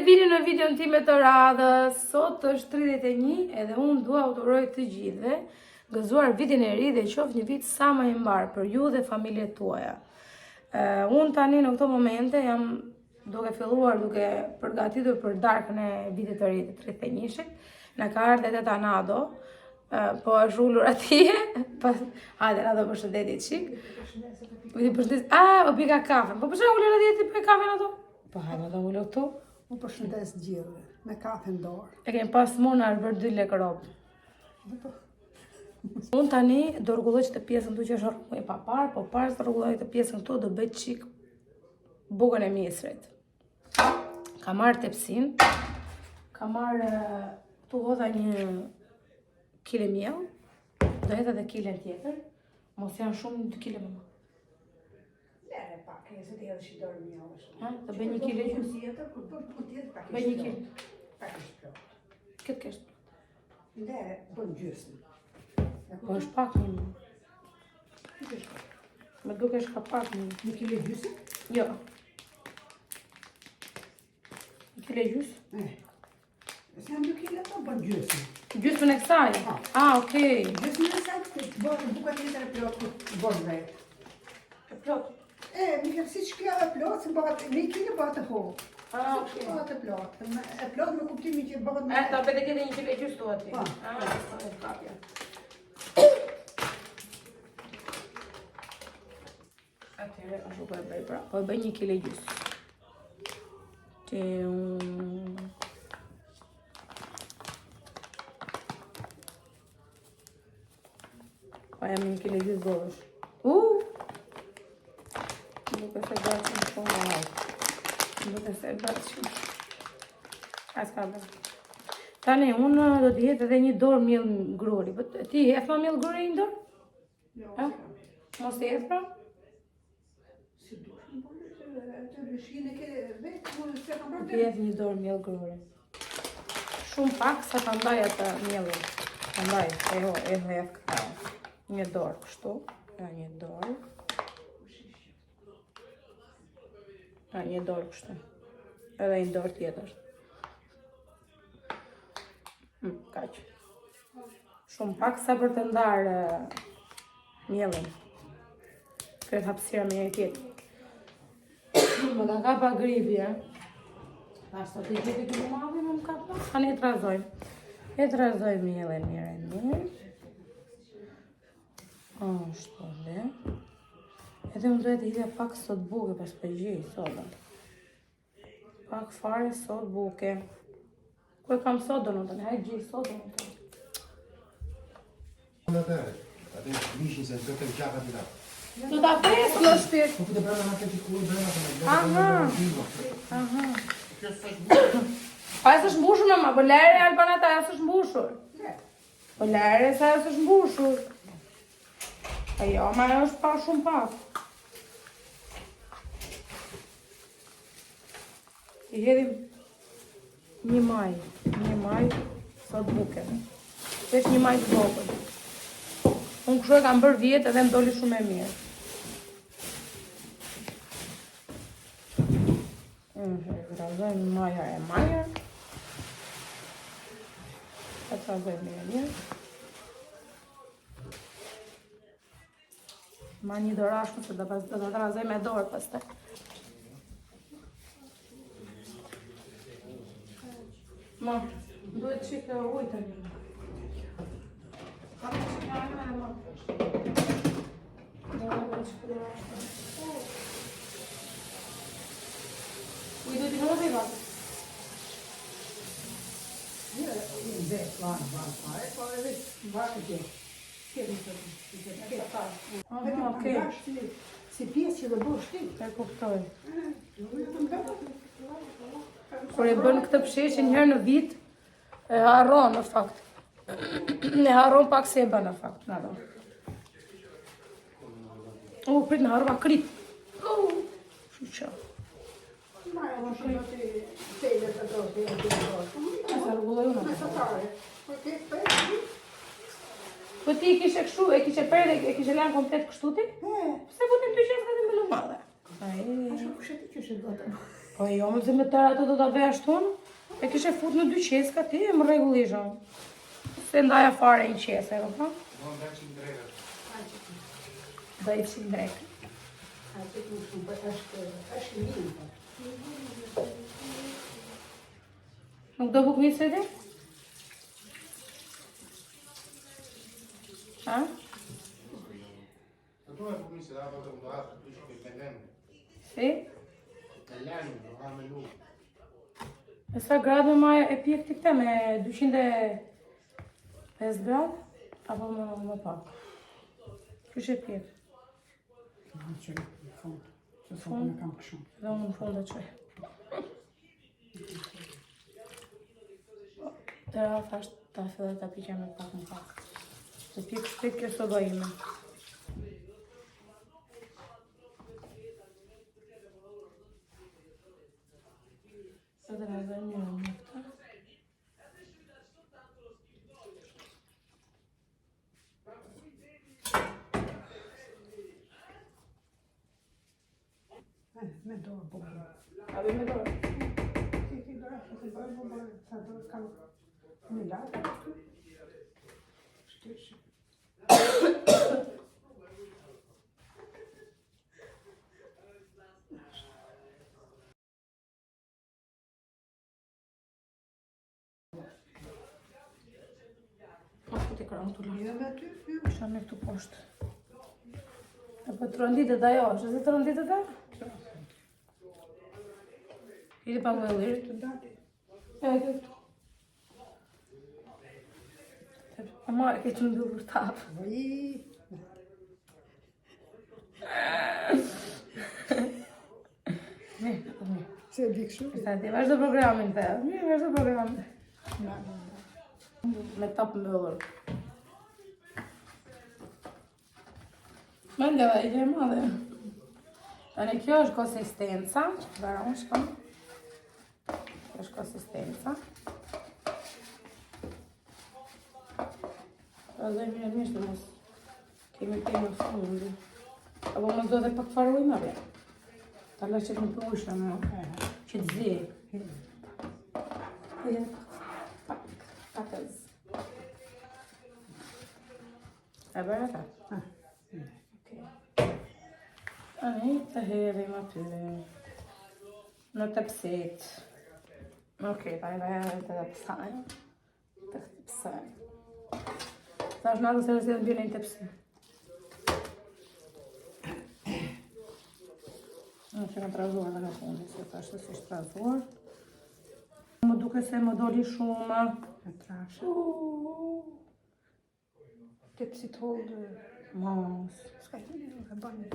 vini në videon time të radhës. Sot është 31 edhe unë dua të uroj të gjithëve gëzuar vitin e ri dhe qoftë një vit sa më i mbar për ju dhe familjet tuaja. Unë tani në këto momente jam duke filluar duke përgatitur për darkën e vitit të ri të 31-shit. Na ka ardhur edhe Tanado, po është ullur atje. Hajde, Nado, përshëndetje çik. O pika kafe. Po përse ullur atje ti për kafen ato? Po hajde, Nado, ullur këtu. U përshëndes gjithëve, me kafe në dorë. E kemi pas mona është bërë 2 lekë robë. Unë tani do rregulloj të pjesën këtu që është rrugë e papar, po pas të rregulloj të pjesën këtu do bëj çik bukën e misrit. Ka marrë tepsin, ka marrë këtu hodha një kile miell, do hedh edhe kilen tjetër, mos janë shumë 2 kile më. Lere pak, e se të edhe që dorë mjallë. Të bëj 1 kile gjysmë. Bëj 1 kile. Pak është plot. Këtë kesh plot. Lere, bën gjysmë. Po është pak një. Me dukesh ka pak një. 1 kile gjysmë? Jo. 1 kile gjysmë? Se janë 2 kile të bën gjysmë. Gjysmën e kësaj? Okej. Gjysmën e kësaj të bën buka tjetër e plot të bën vetë. E plot? Mi kërë si që kjo e plot, se bëhat 1 kile bëhat të hohë. Okej. Bëhat e plot. E plot me kuptimin që bëhat me... Ta bëte këtë 1 kile gjysmë të ati. Kapja. Atyre, ashtu po e bëj pra. Po e bëj 1 kile gjysmë. Pa jam 1 kile gjysmë godësh. Nuk e se bërë që më shumë në hajtë. Nuk e se bërë që më shumë. As ka bërë. Tani, unë do t'i jetë edhe 1 dorë miell gruri. Ti hef ma miell gruri 1 dorë? Jo, Mos t'i hef pra? si dushë më bërë, të lëshkine ke vetë, më se kam bërë Ti hef 1 dorë miell gruri. Shumë pak sa ta ndaj atë miellin. Ta ndaj, e hef këta. 1 dorë kështu. 1 dorë. 1 dorë kështu. Edhe 1 dorë tjetër. Kaq. Shumë pak sa për të ndarë miellin. Kretë hapësira me një tjetër. Më ka kapa gripi, Ashtë të i gjithë të më madhi më kapa. Tani e trazojmë. E trazojmë miellin mirë. Ashtu dhe. Edhe unë duhet të hidhe pak sot buke pas përgjej, soda. Pak fare sot buke. Ku e kam soda në tënë, hajtë gjithë soda në tënë. Atë vishin se do të gjaka të da. Do t'a pres në shpirt. Po këtë brenda në këtë kullë brenda të me Pa e së shmbushur me ma, po lere Albanata e së shmbushur. Po lere se e së shmbushur. A jo, ma e është pa shumë pak. I hedhim 1 maj sot buke. Vesh 1 maj të vogël. Unë kështu e kam bërë vjetë edhe më doli shumë e mirë. Trazojmë maja e maja. E trazojmë mirë. Ma 1 dorashku se do të trazojmë e dorë pastaj. Ma, duhet qikë ujtë një. Ka të qikë ajme e ma. Ujtë t'i në dhe vatë? Një dhe, vanë, po edhe vatë të Okej. Si pjesë që dhe bësh ti. E kuptoj. Kur e bën këtë psheshe njëherë në vit, e harron në fakt. Ne harron pak se e bën në fakt. Prit në harrova krit. Shuqa. Ma e më shumë të tele të do të Sa rrugulloj unë. me satare. Po ke përë? Po ti e kishe kështu, e kishe përë dhe e kishe lanë komplet kështu ti? Pse po ti më të qenë këtë me lumadhe? A shumë kushet të qështë do të Po jo, më se me tërë ato do t'a vesh tonë, e kishe fut në 2 qeska ti e më regullishëm. Se ndaja fare i qese, e po? Do i fësim drekë. Nuk do buk misë e ti? Ha? Tu hai cominciato a fare un altro, tu ci fai pendente. Si? Italiani, non ha menù. E sa gradë me maja e pjek të këte me 205 gradë? Apo më pak? Qysh e pjek? Në qëri, në fund. Se fund në kam këshumë. Dhe unë në fund e qoj. Të rafa është ta fillet ta pikja me pak në pak. Se pjek shpejt kjo soba ime. Sa të razër një në këta. Me dorë, bubë. A be me dorë? Ti dorë, se dorë, bubë. Sa dorë kam një lartë. Shtyshë. Ma fut e kërëm të lartë. Jo me ty, jo. Isha me këtu poshtë. E po të rënditet ajo, është dhe të rënditet e? Ili pa më e lirit. Të dati. E këtu. E ma e këtë mbyllë për tapë. Oj. Mirë. Se di kështu. Sa ti vazhdo programin të. Mirë, vazhdo programin. Me tapë mbyllur. Me ndeva i gjë madhe. Tani kjo është konsistenca, që të varon shkëm. Kjo është konsistenca. Razoj mirë mishë të mos kemi temë fundi. Apo më do dhe pak farë ujë marrë. Ta la që të më përshë në që të zi. Pakëz. E bërë ata? Tani të hedhim aty në tepsit. Okej, tani të hedhim të tepsajnë. Të tepsajnë. Ta është natë se rëzit në bjene në tepsi. Në që në trazuar në fundi, se ta është si shtë trazuar. Më duke se më doli shumë. E trashë. Tepsi të holdë. Mos. Ska të një, e banë.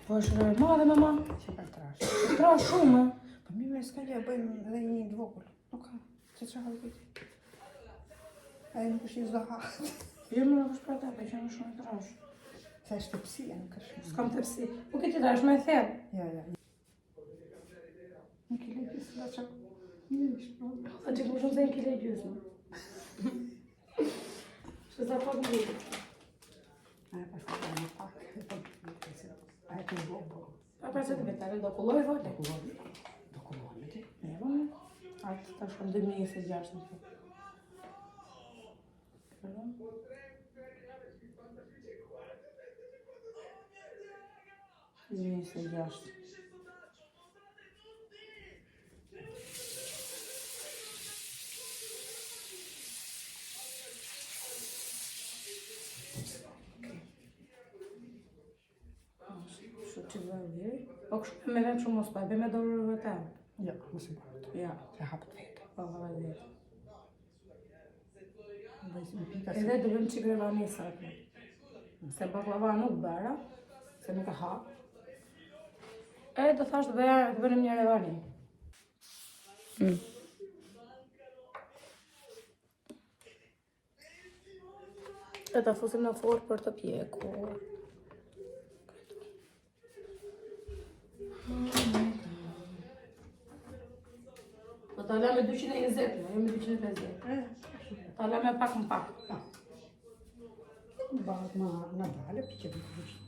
Po është rëjë madhe, mama. Që ka trashë. Tra shumë. Po mirë, s'ka gjë, bëjmë edhe një të vogël. Nuk ka. Se që halë këtë. Ajo nuk është një zdohatë. Jo më nuk është për ta, për që në shumë trash. Se është tepsia, nuk është shumë. S'kam tepsi. Po këtë ta është me thellë. Ja. Në kile gjysë, da që... Një shpo. A që ku shumë se në kile gjysë. Shtë sa pak në gjithë. Aja pa shko në pak. Aja të në bobo. A pra që të vetare, do kulloj vole. Do kulloj me ti. Ne vëmë. Atë ta shkëm 2026 në të. 2026. Što që vëllë, po kështu me vend shumë mos pa, be me dorë vëtë. Ja, mos i bërë. Ja, Se hapët vetë. po vëllë. Bëjsi me pika Edhe do bëjmë qikë revanisa atë. Se baklava nuk bëra, se nuk e ha. E do thash të bënim një revani. E ta fusim në forë për të pjekur. Po ta la me 220, jo me 250. Ta la me pak më pak. Bëhet në dalë, për që bëjtë vështë.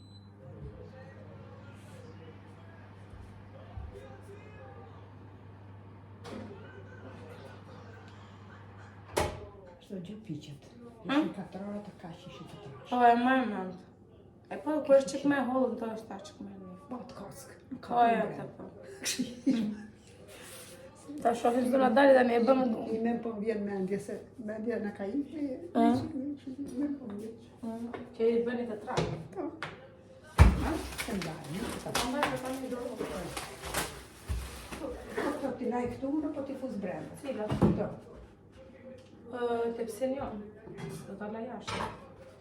Kështu gjë piqet. Ishin 4 orë të kaq ishin të trash. Po e më mend. E po kur është çik më hollë këto është tash çik më. Po të kock. Po e atë po. Ta shohim do na dalë tani e bëm. I më po vjen mendje se mendja na ka ikur. Më po vjen. Që i bëni të trashë. Po. Se ndaj. Andaj të tani dorë. Po ti laj këtu, po ti fus brenda. Cilat? Do. Tepsin jon. Do ta laj jashtë.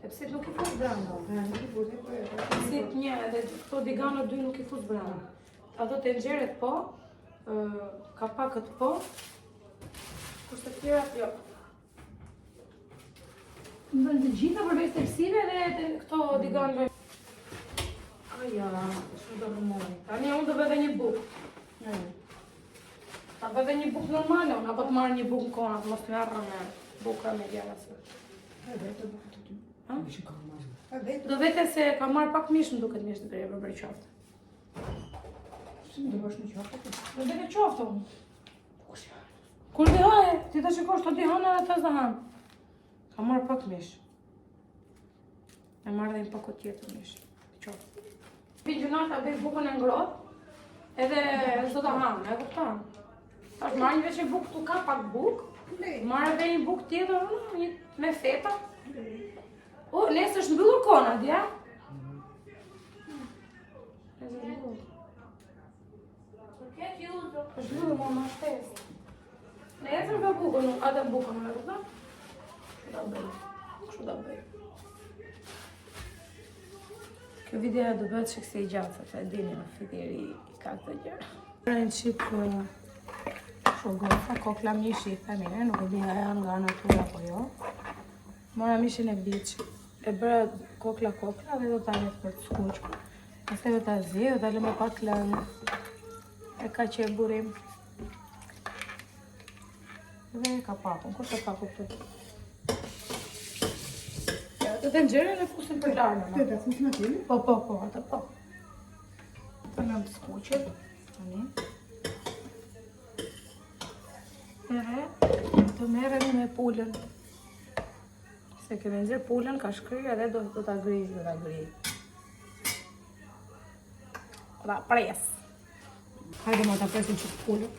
Tepsit nuk i fut brenda. Nuk i fut po. Tepsit një edhe këto digano dy nuk i fut brenda. Ato tenxheret po, kapakët po, kurse të tjerat jo. Në bën të gjitha përveç tepsive dhe këto diganëve. Aja, shumë do rëmoj. Tani unë do bëve një bukë. Ta bëve një bukë normale, unë apo të marrë një bukë në kona, të mos të merë me buka me djera se. E vetë bukë të ty. Ha? Ishin ka marrë. E vetë. Do vete se ka marrë pak mish më duket mish të greje për bërë qoftë. Si do bësh në qoftë ti? Do vete qoftë unë. Kur di haje, ti të shikosh të di hanë edhe të zdahan. Ka marrë pak mish. E marrë dhe një pakot tjetër mish. Qoftë. Pi gjunata bëj bukën e ngrohtë, edhe s'do ta hanë, e kupton? Tash marrë një veç e bukë, tu ka pak bukë, marrë edhe një bukë tjetër, me feta. O, nesër është mbyllur kona, dja? është mbyllur më ma shtesë. Nesër ka bukën, atë bukën me rrëta? Kështu da bëj. Kështu da bëj. Kjo video do bëhet që kësi i gjatë, se e dini në fitiri i ka këtë gjërë. Në qip shogofa, kokla mishi i femine, nuk e dija janë nga natura po jo. Mora mishin e biç, e bëra kokla dhe do ta rreth për të skuq. Pastaj do ta zi, do ta lë me pak lëng. E ka që e burim. Dhe ka pakun, kush e paku këtu? Të tenxherën e fusim për larme. Te ta fus në tini? Po, atë po. Të lëm të skuqet, tani. Edhe të merremi me pulën. Se kemi nxjerr pulën, ka shkryr edhe do ta grij. Da pres. Hajde ma ta presim që pulën.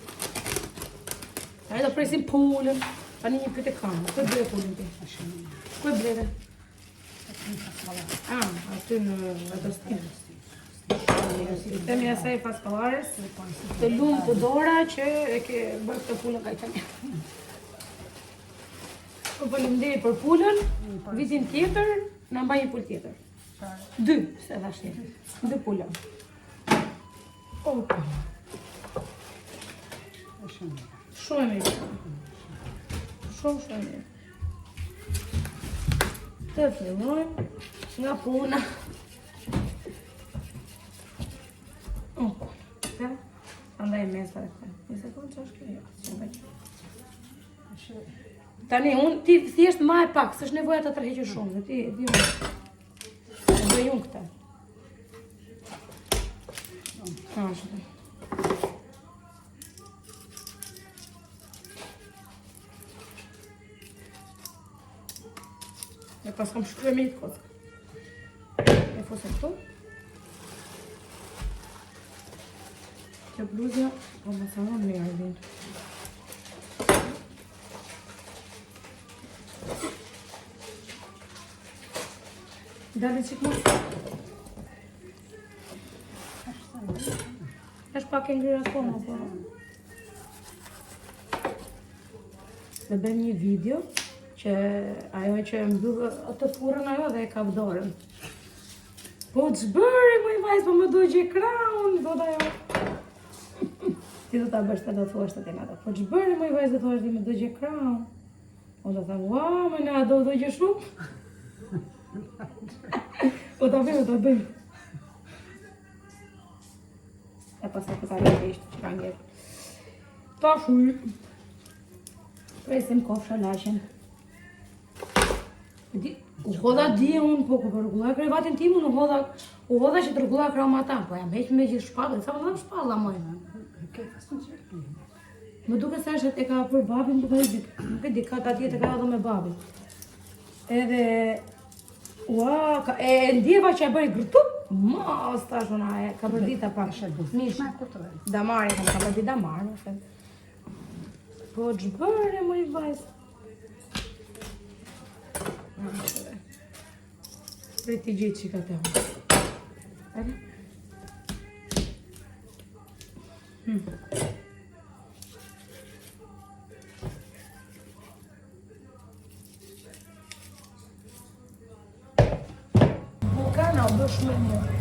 Hajde presim pulën. Tani një pyetje kam. Ku e ble pulën ti? Ku e bleve? Aty në ato stilë. Temi asaj paskallares, të lumë të dora që e ke bërë këtë pulën ka i të mirë. Faleminderit për pulën, vitin tjetër, në mbaj një pulë tjetër. 2, se dha shtetë. 2 pulën. Opa. Shumë e mirë. Shumë e mirë. Të fillojmë nga puna. Opa. Të? Andaj e mes për e të. Një sekundë që është kjo. Tani, unë ti thjesht ma e pak, s'është nevoja të tërheqë shumë, dhe ti di unë. E bëj unë këta. Ashtë. E pas kam shkruaj me një të kockë. E fosë këtu. Kjo bluzja, po më sanon me ardhin. Dali qik më. Është pak e ngrira kona, po. Dhe bëjmë një video që ajo që mbyllë atë furën ajo dhe e kap dorën. Po që bëri më i vajzë, po më dojgje kraun, do da jo. Ti do ta bësh të do thuash të tena ta. Po që bëri më i vajzë, do thuash di më dojgje kraun. O do thamë, ua, më na do dojgje shumë. O ta bëjmë. E pasaj këta rejtë ishtë që ka njerë. Ta shuj. Presim kofsha lashen. U hodha dje unë, po për rrugulla e krevatin tim, unë u hodha që të rrugulla e krau ma ta. Po jam heq me gjithë shpallë, sa më dhe shpalla mojnë. Më duke se është e ka për babin, nuk e di, ka tjetë e ka edhe me babin. Edhe, e ndjeva që e bëri grëtup, mos tash ona e ka bërë dita pak. Mish, damari, ka bërë dita damar, më thënë. Po ç'bëre më i vajzë. Prej t'i gjithë që ka të hëmë. Bukana o bërë shumë e mirë.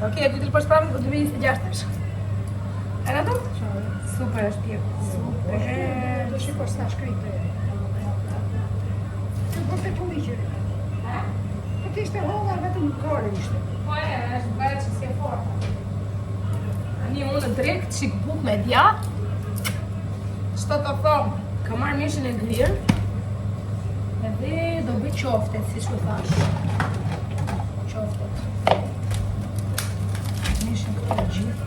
Okej, e ty të përshpravën, po të 26 është. E në do? Super është pjekë. Super. Do shiko s'na shkritë. Të bërte të ligjëri. Po të ishte holla vetëm kore ishte. Po është bërë që si e forta. Ani unë drejt qik buk me djatë. Shto të thomë, ka marrë mishën e glirë. Edhe do bëj qoftet, si që thash. Qoftet. Mishën këto gjithë.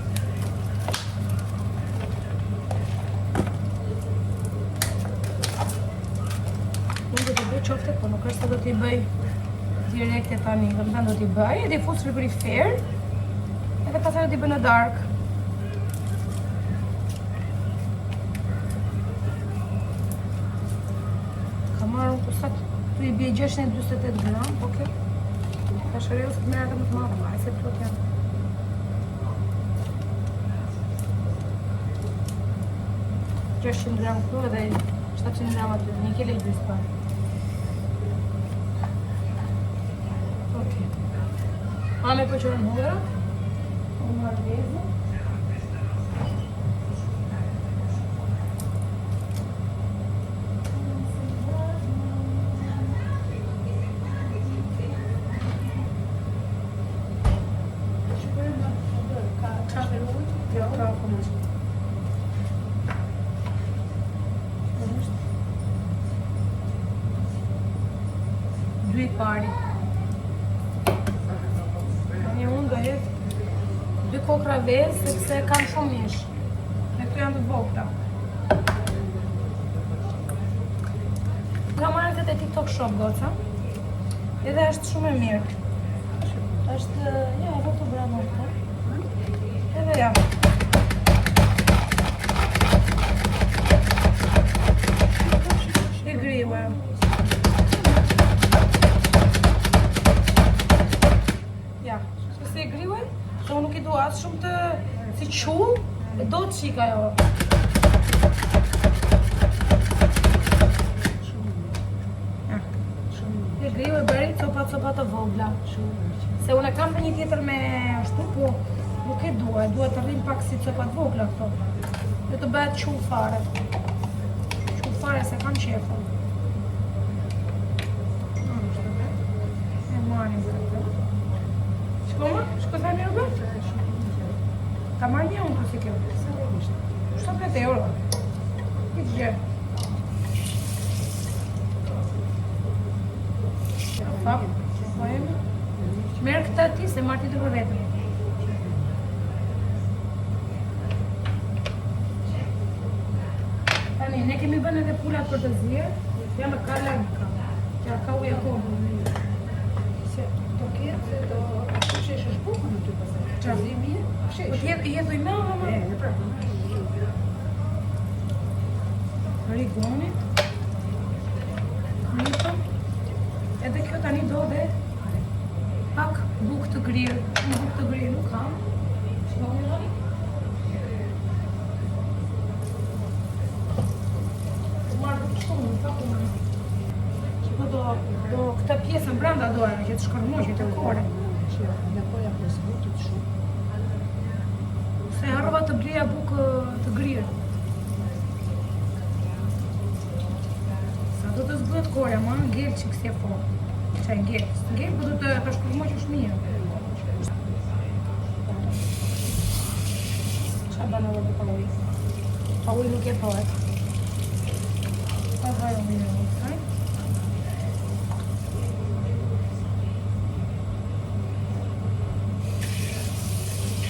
Unë do t'i bëj qoftet, po nuk është se do t'i bëj direkte tani, do t'i bëj, edhe i fut së frigoриfer, edhe pasaj do t'i bëj në dark. Ka marrë unë kusat, tu i bje 628 gram, oke. Ka shëreu se të merë edhe më të madhë, se të plot janë. $600 gram këtu edhe 700 gram aty, 1 kg i gjysë parë. Mame po qërën hodra, unë marrë vezë. Dy pari. Dy kokra vezë, sepse kanë shumë mish. Me këtu janë të vogla. Nga marrë këtë e TikTok Shop, goca. Edhe është shumë e mirë. është, ja, e vërtu bravo këta. Edhe ja. E grive. Ja, se e grive, se unë nuk I du asë shumë të si qull, e do të qika jo. E grive bëri copa të vogla. Se unë e kam dhe një tjetër me ashtu, po nuk e dua të rrim pak si copat vogla këto. Dhe të bëhet qull fare. Qull fare se kam qefën. E marrin këtë. Shko më? Shko sa mirë bërë? Ta marrë një unë kësi kjo. 7 euro. I të gjë. Fap, po e më. Merë këta ti se marrë ti të për vetëm. Tani, ne kemi bënë edhe pullat për të zirë. Jam e ka largë ka. Që ka uja kohë. Se do ketë, do shesh është bukë në ty pasaj. Qazimi e? Po jetu I me o më? E prapë. Rigonit. Nito. Edhe kjo tani do dhe pak bukë të grirë. Në bukë të grirë nuk kam. Shkoni doni? Marrë të shumë, në pak u marrë. Shko do këta pjesën brenda dojnë, që të shkërmoqit e kore. Në koja për zbutit shumë. Se harrova të blija bukë të grirë. Sa do të zbëhet kore, ma ngellë që kësi e fort. Qaj ngellë, ngellë, po do të shkurmo që është mirë. Qa banë edhe dhe pa ujë? Pa ujë nuk e pohet. Pa vaj ujë, haj?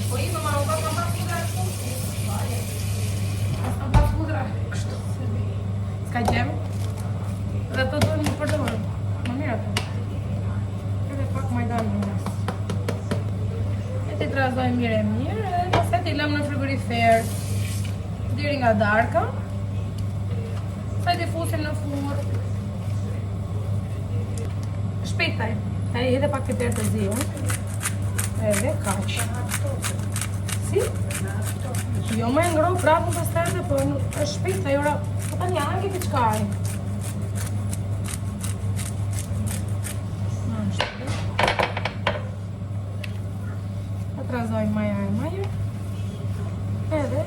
Po i më marrë, pas më pas pudra kështu? Pas më pas pudra kështu. Ska gjemë? Dhe të do një përdojë. Më mirë ato. Edhe pak majdalë në nësë. E ti të razojë mirë e mirë. Edhe nëse ti lëmë në frigorifer diri nga darka. Sa ti fusim në furr. Shpejt taj. Taj edhe pak të perë të zion. Edhe kaq. Si? Jo më e ngro prapë në pasterte, po është shpejt taj ora. Po ta një anke për qkaj. Ta të razoj maja e maja. Edhe.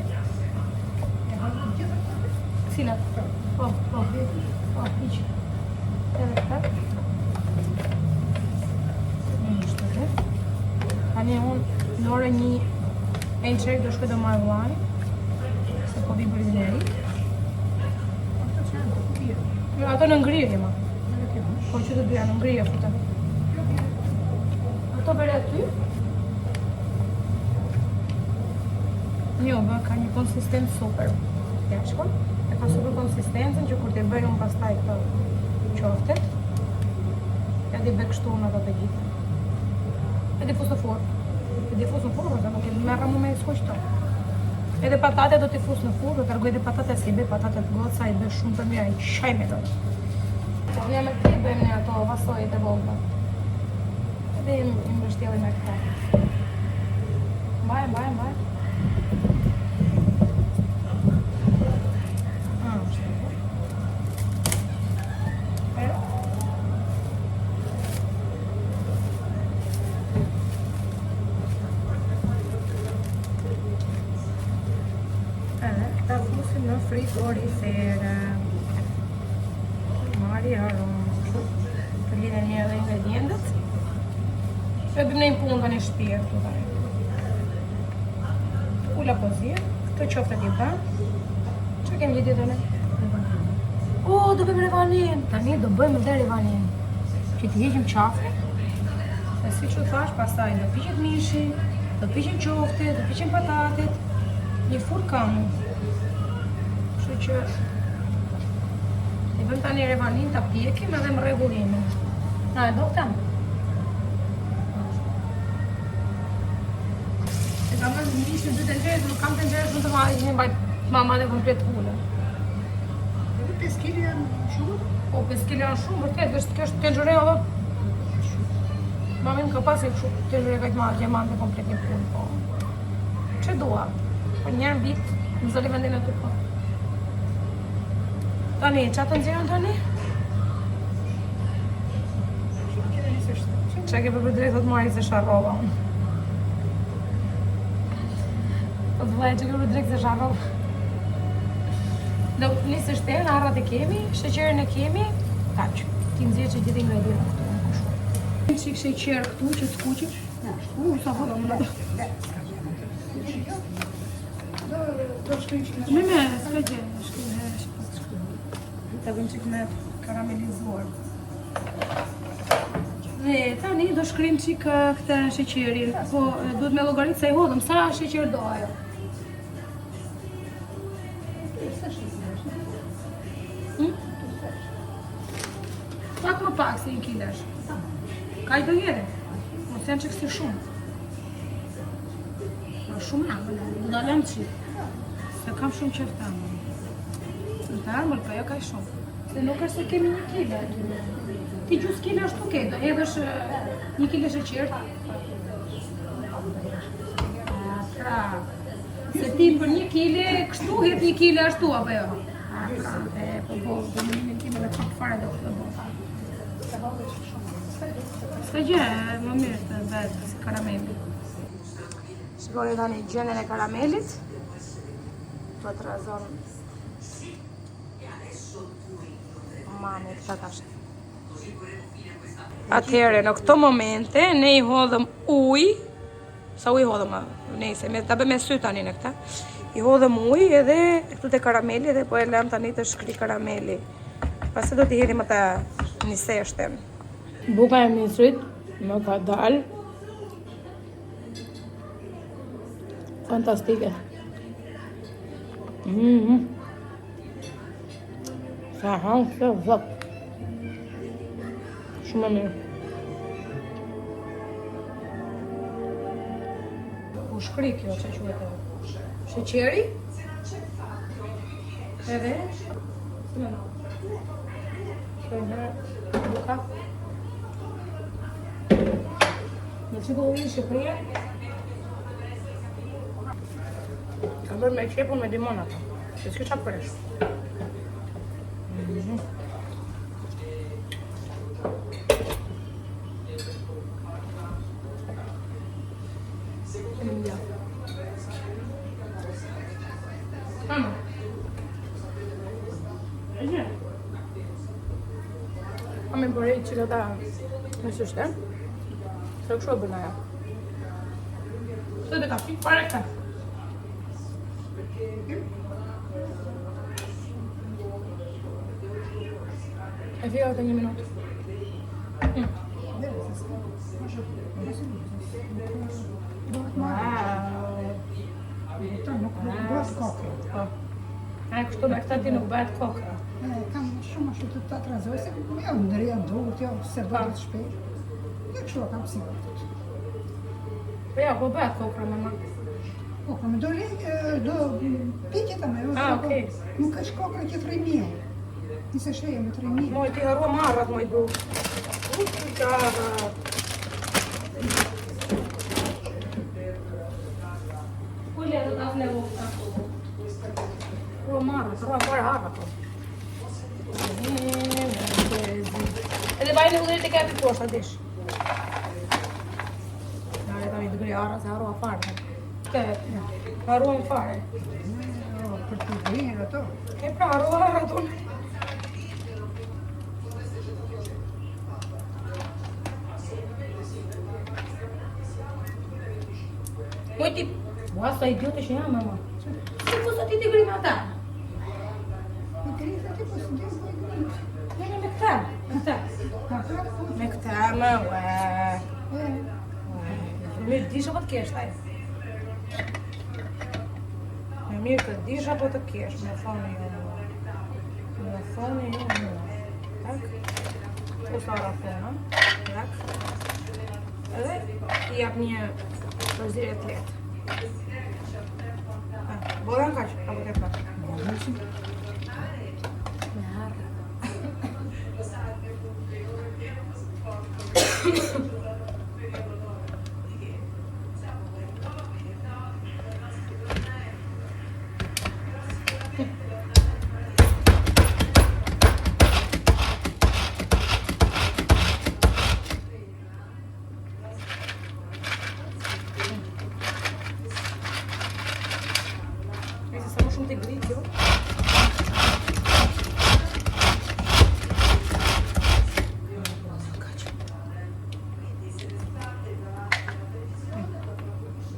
Cila? Po, hiq. Edhe këta. Tani unë në ore 1 e në qerek do shkoj do marrë vllai, se po vi brizineri. Jo, ato në ngrirje ma. Po që të dyja në ngrirje futën. Ato bere aty. Jo, bë, ka një konsistencë super. Jashko. E ka super konsistencën që kur t'i bëjnë unë pastaj këto qoftet. Ja t'i bëj kështu në ato të gjitha. E t'i fus në furr. E t'i fus në furr, përse nuk e merra mu me i skuqto. Edhe patate do t'i fus në furr, do t'argoj edhe patate si bëj patatet goca, i bëj shumë të mira, i qaj me do. Ne me këti bëjmë në ato vasojet e vogla. Edhe i mbështjeli me këta. Mbaj. Ta fusim në frigorifer. Marri aromë. Të lidhen një edhe ingredientët. E bim në një punë të një shpirë këtu të rejtë. Ula po zirë. Këtë qofte t'i ba. Që kemë gjithë të ne? O, do bëjmë revanin. Tani do bëjmë dhe revanin. Që t'i heqim qafë. E si që thash, pastaj do piqet mishi, do piqen qofte, do piqen patatet. Një furr kamu. Kështu që i bëm tani revanin, ta pjekim edhe më rregullimin. Na e do këta? E kam në mish në 2 tenxhere, nuk kam tenxhere shumë të madhe, që një mbajt mama dhe komplet pullë. Edhe 5 kg janë shumë? Po, 5 kg janë shumë, vërtet, kjo është tenxhere edhe mamin ka pasi kështu tenxhere kajtë madhe, që mante komplet një pullë, po. Që dua? Po njerë në vit, në zoli vendin e të po. Tani, qa të nxjerën tani? Qa ke për drejtë të marri se sharrova unë. Po të vlajë që ke për drejtë se sharrova. Do nisë shtenë, arrat e kemi, sheqerin e kemi, kaq. Ti nxjerë që gjithë ingredientë këtu në kushu. Qik sheqer këtu që të kuqit. Sa foto më lato. Do shkrim që Me, s'ka gjenë, ta bëjmë qik me karamelizuar. Dhe tani do shkrim qik këtë sheqerin, po duhet me llogaritë se i hodhëm, sa sheqer do ajo? Pak më pak se 1 kilash. Ka i do jere, mos janë qik si shumë. Shumë janë, do dalem qik. Se kam shumë qefta më. Në të armër, pa jo ka i shumë. Se nuk është se kemi 1 kile. Ti gjusë kile ashtu ke, do hedhësh 1 kile sheqer. Pra, se ti për 1 kile, kështu hedh 1 kile ashtu, apo jo? Po, do më 1 kile dhe pak fare do këtë bo. Ska gjë, më mirë të vetë, si karameli. Shikoni tani gjenën e karamelit. Do të razon. mamit, çka tash. Atëherë në këto momente ne I hodhëm ujë, sa ujë hodhëm, nëse me ta bëjmë me sy tani në këtë. I hodhëm ujë edhe këtu te karameli dhe po e lëm tani të shkri karameli. Pastaj do t'i hedhim ata niseshten. Buka e misrit më ka dalë fantastike. Sa hanë se vëp. Shumë mirë. U shkri kjo që quhet sheqeri. Edhe buka. Në që do ujë shqipëria ka bërë me qepun me limon ato që s'ke qa presh Kam e bërë që këta në sështë se kështu e bëna ja. Se dhe ka fik pare këta. E fika të 1 minutë. Kështu me këta ti nuk bëhet kokë. Kam shumë ashtu të trazoj, se jo ndërja duhet, jo se duhet shpejt. Ja kështu kam sigurt. Po ja, po bëhet kokra mama. Kokra me do piqet ama, jo. Okej. Nuk është kokra që 3000. Nisë sheje me 3000. Moj, ti harua marrat, moj bru. Kulje do t'as në vokta. Harua marrat, harua fare harrat. Edhe bajnë ullir të kepi poshta, dish. Nare ta mi të gri arra, se harua fare. Harua më fare. Për të grinjër ato. Ke pra harua arra tonë. Moj ti, ua sa idiote që jam, mama. Se po sa ti të grinë ata? Me grinë ati po së gjemë me grinë. Me këta, me këta. Me këta, me ue. Mirë disha po të kesh, taj. Me mirë të disha po të kesh, me thoni jo. Me thoni jo, tak. Po sa rafona, tak. Edhe I jap një përzirje të letë. Bodan kaq, apo të pak? Me harë. Shumë të gritë jo.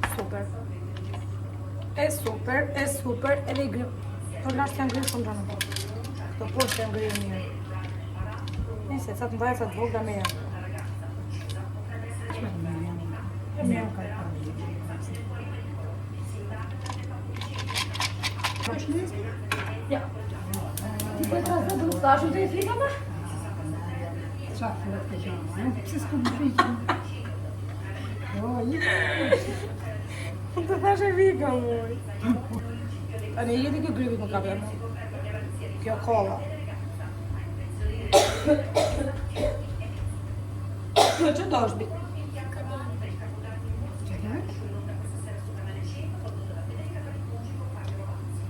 Super. E super, edhe I gritë. Por lashtë janë gritë shumë gjanë. Këto poshtë janë gritë mirë. Nese, sa të mbaja, sa të vogda me janë. E me janë kaj. Ja. Ti po të rrëtë të stashën të I frika ma? Qa fërët të gjanë, se s'ku më frikë. Të thash e vika, moj. A ne jeti kjo grivit më kapja, moj. Kjo kolla. Që do është bi?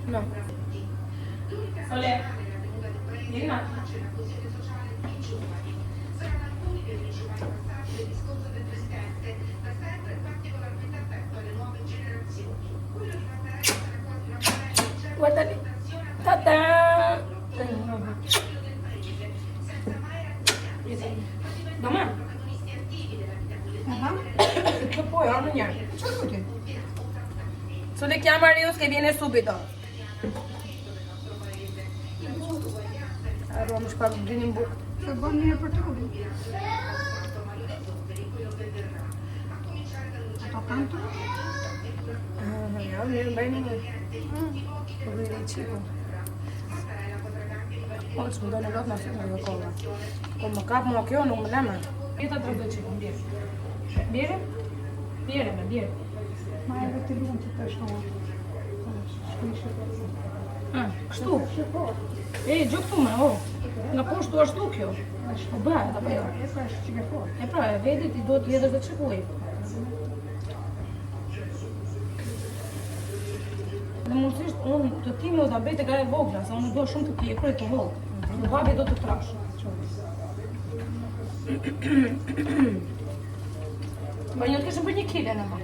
No. Sole. Nina. Guarda lì. Ta-da! Do me? Aha. Të poi, armë njërë. Çfarë bëti? So le chiamo Arius che viene subito. Allora, mi sparo bene in bocca. Të bën mirë për të ulur. Ato kanë të? Ja, mirë bene. Po vedi cibo. Oggi mi do në lot në fitë në kolla. Po më kap më kjo nuk më lema. Jeta drejtë cibo, bjerë. Bjerë? Bjerë me bjerë. Ma edhe të lumë të të shtonë. Kështu? E, gjë këtu me, o. Nga poshtu ashtu kjo. Po bëhet, apo jo? E pra është që ke forë. E pra, e vedi ti do të jedër dhe qëkuj. Dhe mundësisht, unë të timi do të bejt e ka e vogla, se unë do shumë të pjekur e të vogla. Në babi do të trash. Ba një të këshëm për 1 kile në ma.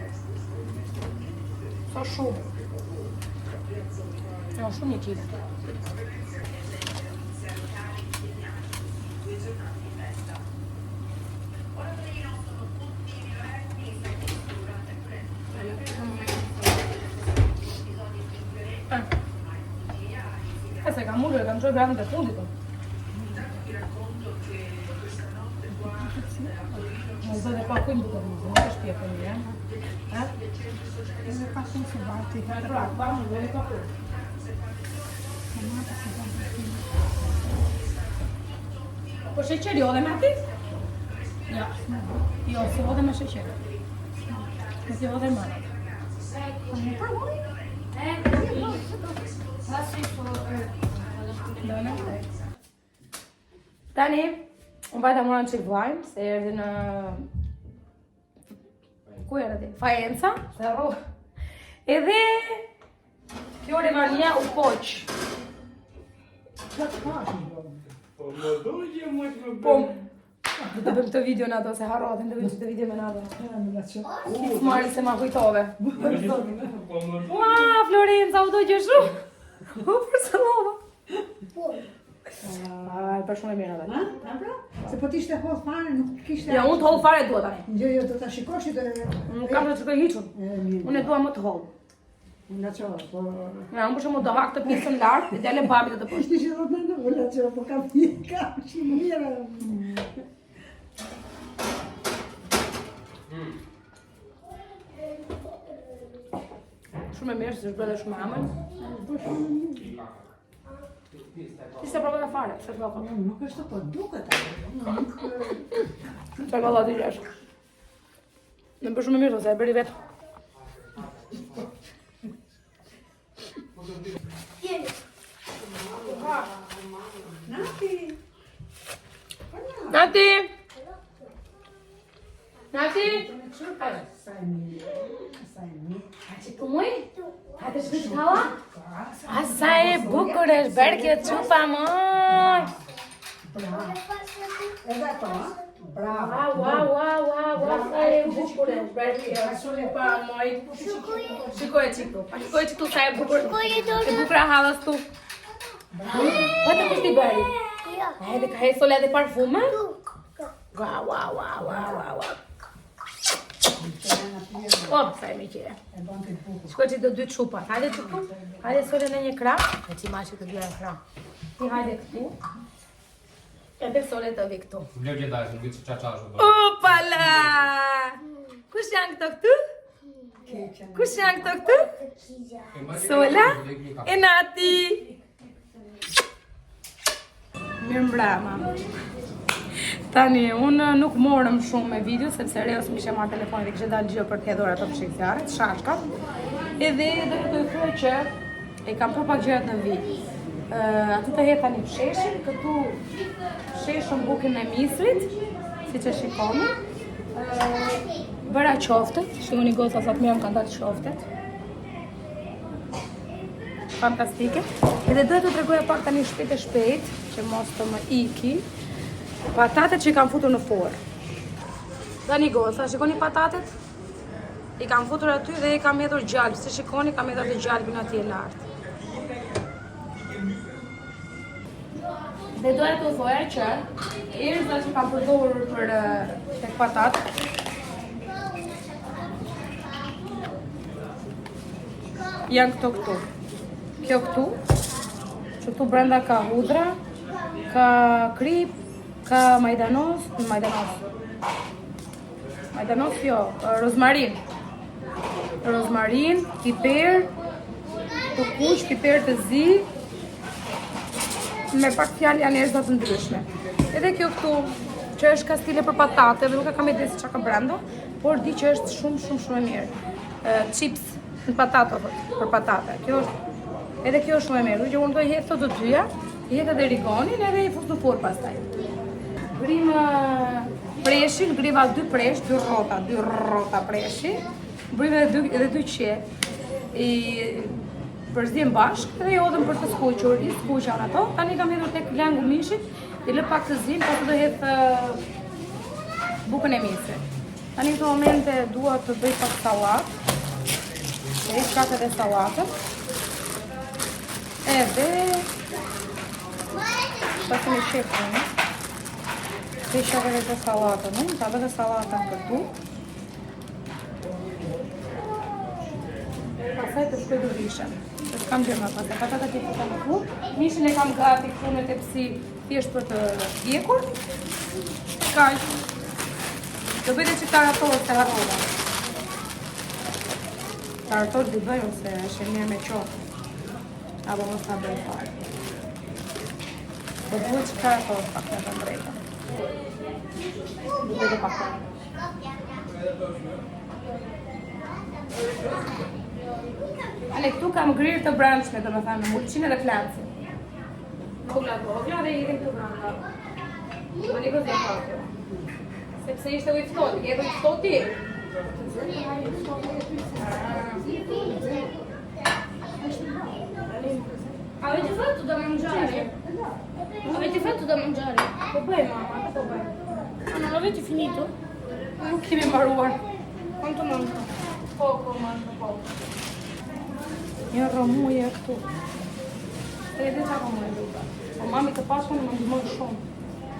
Sa shumë. Jo, shumë 1 kile. Se kam ullur e kam qoj bratën të fundit. Më zë dhe pa kujmë duke më zë, nuk është pje për një, Edhe pa shumë se bati. Pra, pa më zë dhe pa kujmë. Po sheqer jo dhe me ati? Ja. Jo, se jo dhe me sheqer. Me si jo dhe me ati. Tani, unë bajta mora në qikë vajmë, se erdi në... Ku erdi ti? Fajenca, se arru. Edhe... Kjo Revania u poq. Po më dojë më të Po... Do të bëjmë këtë video në ato, se harrotin, do bëjmë këtë video me në ato. Mari se ma kujtove. Ua, Florenca, u do gjë shumë. U për së lova. Për shumë e mirë në Ha? Se po t'ishte hodh fare, nuk kishte... Ja, unë të hodh fare dua tani. Jo, do t'a shikosh që të... Nuk kam të qëkoj hiqun. Unë e dua më të hodh. Nga qo, po... Ja, unë për shumë do hak të pjesën lartë, dhe dele babi dhe të poshtë. Ishte që do të në nga qo, po kam që mirë. Shumë e mirë, se është bërë shumë amën. Ishte probata fare, se të bëka. Nuk është po duket atë. Qa valla t'i gjesh. Në bërë shumë e mirë, se e bëri vetë. Nati! Nati! Nati! Sa e mirë. A që të muj? A të shkësh kalla? A sa e bukur është bërë kjo qupa moj! Edhe ato, ha? Bravo. Wow, sa e bukur është bërë kjo qupa moj! Shikoj e qitu, sa e bukur. E bukur a halës tu. Pa të kështë i bëri? Edhe ka e sole dhe parfume? Wow. O, sa e mi qire. Shko që të 2 qupat. Hajde që këtu. Hajde sole në një kram. E që ma që të 2 kram. Ti hajde këtu. Edhe sole të vi këtu. Vleu që dajë, nuk që qaqashu do. Opala! Kush janë këto këtu? Kush janë këto këtu? Sola e Nati. Mirë mbrama. Tani, unë nuk morëm shumë me video, sepse Reos më ishe marrë telefonin dhe kështë dalë gjë për të hedhur ato pëshikëzjarët, shashkat. Edhe do të thuaj që e kam për pak gjërat në vi. Aty të hedh tani psheshin, këtu psheshën bukën e misrit, si që shikoni. Bëra qoftet, shikoni goca sa të mirë më kanë dalë qoftet. Fantastike. Edhe do të tregoja pak tani shpejt, që mos të më iki. Patatet që i kam futur në forë. Tani goca, shikoni patatet? I kam futur aty dhe i kam hedhur gjalp. Si shikoni, kam hedhur aty gjalpin aty e lartë. Dhe doja t'u thoja që erëza që kam përdorur për tek patatë janë këto. Kjo këtu, që këtu brenda ka hudra, ka krip, ka majdanos, rozmarin. Rozmarin, piper, të kuq, piper të zi, me pak fjalë janë erëza të ndryshme. Edhe kjo këtu, që është kastile për patate, dhe nuk e kam ide se çka ka brenda, por di që është shumë e mirë. Chips në patate, për patate. Edhe kjo është shumë e mirë. Që unë do i hedh të dyja, i hedh edhe rigonin edhe i fut në furrë pastaj. Grim preshin, griva 2 presh, 2 rrota preshi. Brim edhe 2 qe. I përziem bashk dhe i hodhëm për të skuqur. I skuqan ato. Tani kam hedhur tek langu mishit, i lë pak të zinë, pastaj do hedh bukën e misit. Tani në këtë momente dua të bëj pak sallatë. E shkat edhe sallatën. Edhe pasë me shefën. E shkat edhe të sallatën. Ta vë dhe sallatën këtu. Pasaj të shkoj durishen. Të s'kam gjërma pasaj. Patatat i futa në ku. Mishin e kam gati këtu në tepsi thjesht për të djekur. Kaq. Do bëjtë që tarator të harrova. Tarator di bëjmë se është mirë me qofë. Apo mos ta bëjmë fare. Do duhet që tarator pak në të ndrejta. Do bëjtë pak të. Ale, këtu kam grirë të brandshme, do me thamë, mulqin edhe flancin. Kulla vogla dhe i dhe këtu branda. Më një këtë dhe pakë. Sepse ishte u i fëtoti, edhe u i fëtoti. Avete fatto da mangiare? Avete fatto da mangiare? Po bëj, mama, po bëj. Non l'avete finito? Nuk kemi mbaruar. Quanto manca? Poco, manca poco. Një rëmuje këtu. Se edhe qa rëmuje duka. Po mami të paskën më ndihmon shumë.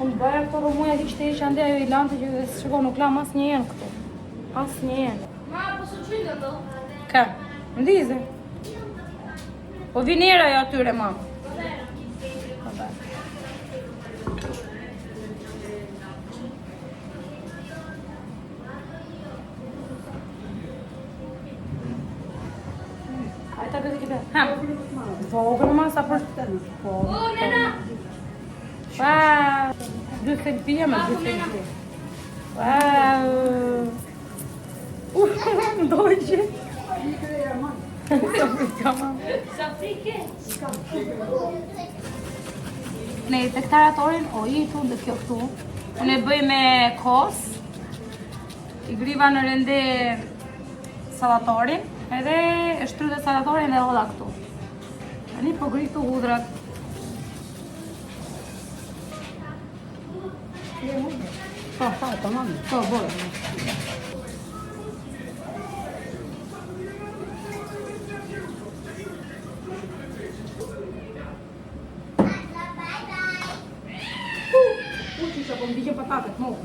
Unë bëja këto rëmuje ishte që ande ajo i lante që dhe shiko nuk lam as një jenë këtu. As një jenë. Ma posso accenderlo? Ka, ndize. Po vinera jo atyre, mama. Vabbè. Hajta bëti këtë. Ha. Vogël ma sa për... Oh, nena! Wow. 2 cm, 2 cm. Wow. Dođe. Saprike? Ne tek taratorin, o i këtu dhe kjo këtu. Unë e bëj me kos. I griva në rende salatorin. Edhe e shtrydhe salatorin dhe hodha këtu. Tani po gri këtu hudrat. Po, tamam. Po, bojë. Učića, bom diđe patate, mogu.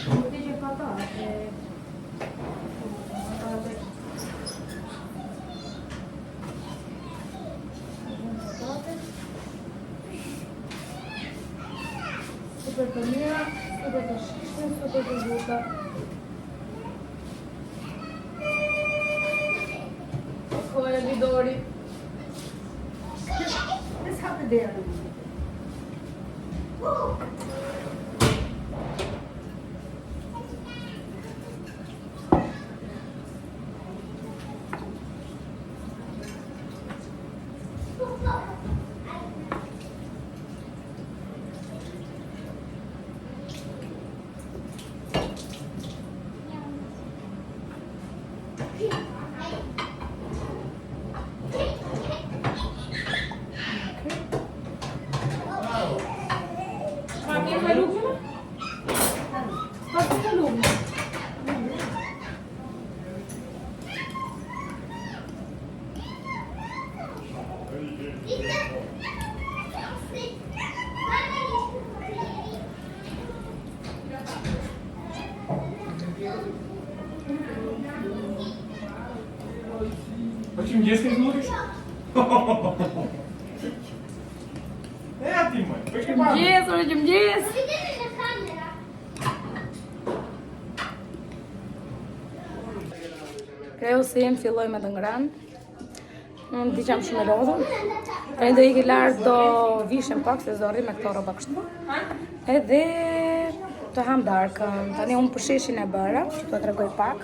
Bom diđe patate. Super të mira, super të shishme, super të zhuta. Koje Vidori. Let's have the dare. mëngjes ke filluar? E ati më. Po ke parë? Mëngjes. Kreu se jem filloj me të ngranë. Unë di qam shumë e lodhën. Tani do iki lartë do vishem pak se zorri me këto roba kështu. Edhe të ham darkën. Tani unë përsheshin e bëra, që të tregoj pak.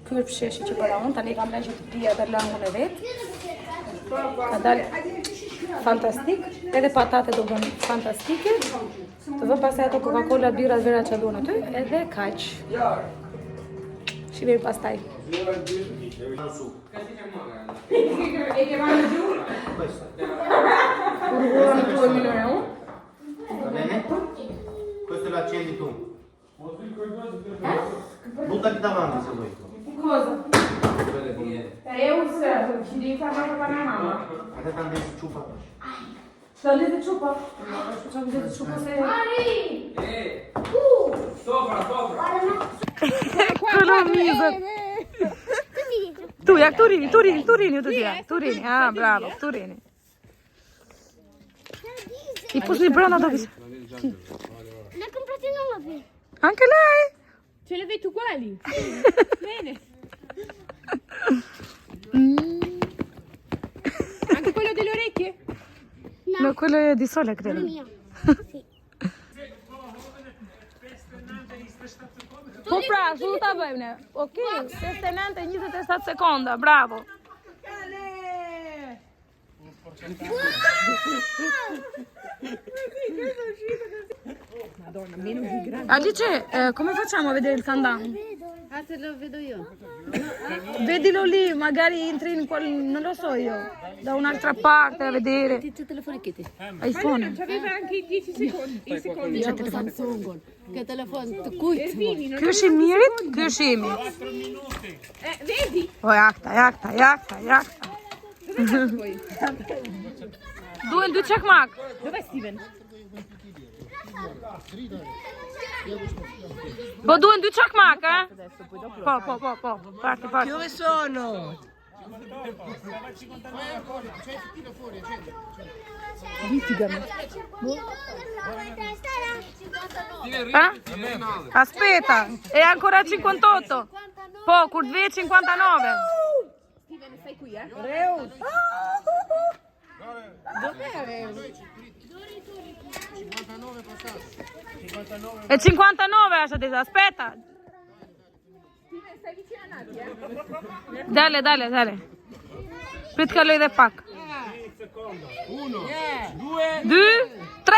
Ky është përsheshin që bëra unë, tani kam lënë që të pija të lëngun e vetë. Ka dalë fantastik, edhe patate do bën fantastike. Të vë pasaj ato Coca-Cola, birra, vera që duan aty, edhe kaq. Shiveri pastaj. Va bene? Questo lo accendi tu. Buttati davanti se vuoi. Cosa? Eu servo, ci devi fare una papà mia mamma. A te tanto si ciupa. Sto lì di ciupa? No, facciamo lì di ciupa se... Sopra. Economizza. Tu, jak Turini, tu dia. Turini, ah, bravo, Turini. I pusni brana dove sei? Ne ho comprati nuovi. Anche lei? Ce le avete uguali? Bene. Anche quello delle orecchie? No, quello è di sole, credo. Mio. Sì. Po pra, ashtu ta bëjmë. Okej, 29:27 sekonda, bravo. Madonna, meno di grande. Alice, come facciamo a vedere il countdown? Ah, te lo vedo io. Vedilo lì, magari entri in non lo so io, da un'altra parte a vedere. Ti telefonete. iPhone. C'aveva anche i 10 secondi. I secondi. Çfarë telefoni? Samsung. Che telefono të kujt? Ky është i mirit, ky është imi. Vedi? O, jakta. Duhen dy çakmak. Dov'è Steven? Po duhen dy çakmak, eh? Po. Parti. Dove sono? Eh? Aspetta, è ancora 58. Po, kur të vijë 59. Steven, stai qui, eh? E 59 lascia detto, aspetta. Steven, stai vicino a Nadia? Dale. Prit kaloj dhe pak. 1, 2, 2, 3.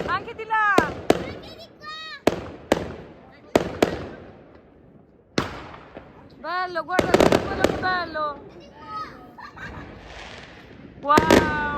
Anche di là! Bello, guarda quello che bello! Wow!